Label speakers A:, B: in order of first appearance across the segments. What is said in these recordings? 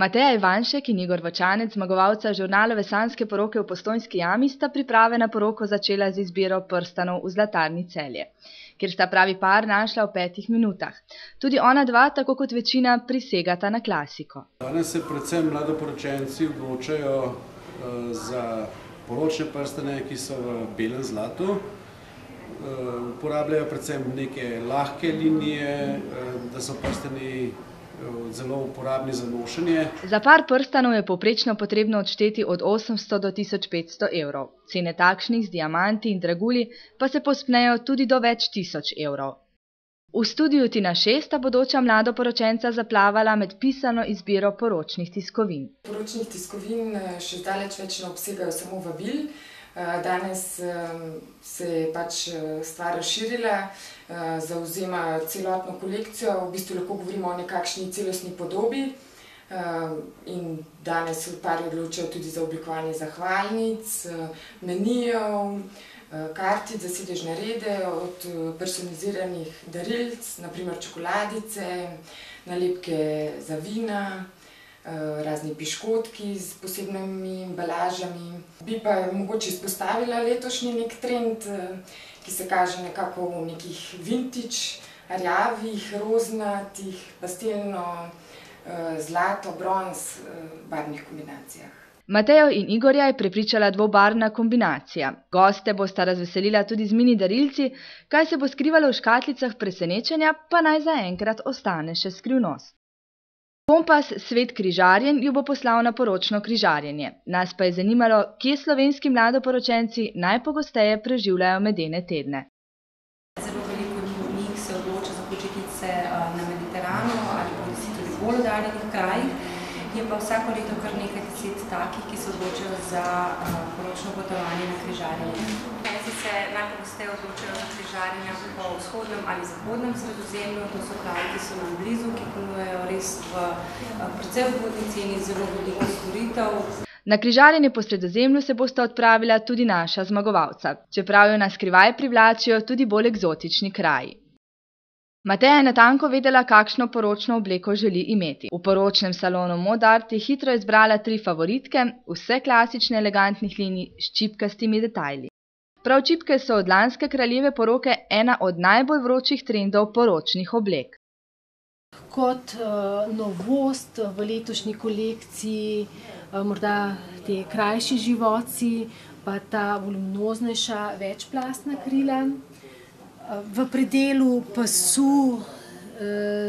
A: Mateja Ivanšek in Igor Vočanec, zmagovalca žurnalove sanjske poroke v Postojnski jami, sta priprave na poroko začela z izbiro prstanov v Zlatarni Celje, kjer sta pravi par našla v 5 minutah. Tudi ona dva, tako kot večina, prisegata na klasiko.
B: Danes se predvsem mladoporočenci odločajo za poročne prstane, ki so v belem zlatu. Uporabljajo predvsem neke lahke linije, da so prstani zelo uporabni za nošenje.
A: Za par prstanov je povprečno potrebno odšteti od 800 do 1500 evrov. Cene takšnih z diamanti in dragulji pa se povzpnejo tudi do več tisoč evrov. V studiu Tina 6 sta bodoča mladoporočenca zaplavala med pisano izbiro poročnih tiskovin.
C: Poročnih tiskovin še zdaleč več ne obsegajo samo vabil. Danes se je pač stvar razširila, zavzema celotno kolekcijo, v bistvu lahko govorimo o nekakšni celostni podobi in danes se pari odločajo tudi za oblikovanje zahvalnic, menijev, kartic za sedežne rede, od personaliziranih darilc, naprimer čokoladice, nalepke za vina, razni piškotki s posebnimi embalažami. Bi pa mogoče izpostavila letošnji nek trend, ki se kaže nekako v nekih vintage, rjavih, roznatih, pastelno, zlato, bronz barvnih kombinacijah.
A: Matejo in Igorja je prepričala dvobarvna kombinacija. Goste bosta razveselila tudi z mini darilci, kaj se bo skrivalo v škatlicah presenečenja, pa naj zaenkrat ostane še skrivnost. Kompas Svet križarjenj jo bo poslal na poročno križarjenje. Nas pa je zanimalo, kje slovenski mladoporočenci najpogosteje preživljajo medene tedne.
D: Zelo veliko njih se odloča za počitnice na Mediteranu ali pa tudi v bolj oddaljenih krajih. Je pa vsako leto kar nekaj 10 takih, ki se odločajo za poročno potovanje na križarjenje. Slovenci se najpogosteje odločajo za križarjenja po vzhodnem ali zahodnem Sredozemlju. To so kraji, ki so nam blizu, ki ponujajo res v precej ugodni ceni zelo veliko storitev.
A: Na križarjenje po Sredozemlju se bosta odpravila tudi naša zmagovalca, čeprav jo na skrivaj privlačijo tudi bolj eksotični kraji. Mateja je natanko vedela, kakšno poročno obleko želi imeti. V poročnem salonu Modart je hitro izbrala 3 favoritke, vse klasične elegantnih linij s čipkastimi detajli. Prav čipke so od lanske kraljeve poroke ena od najbolj vročih trendov poročnih oblek.
E: Kot novost v letošnji kolekciji morda te krajši živoci, pa ta voluminoznejša večplastna krila. V predelu pasu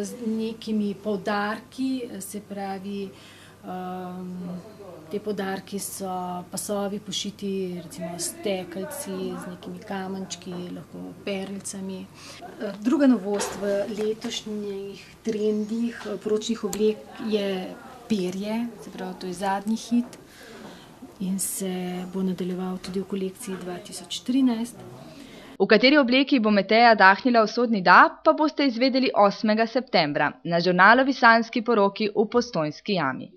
E: z nekimi poudarki, se pravi, te poudarki so pasovi pošiti recimo s stekelci, z nekimi kamenčki, lahko perlicami. Druga novost v letošnjih trendih poročnih oblek je perje, se pravi, to je zadnji hit in se bo nadaljeval tudi v kolekciji 2013.
A: V kateri obleki bo Mateja dahnila usodni da, pa boste izvedeli 8. septembra na žurnalovi sanjski poroki v Postojnski jami.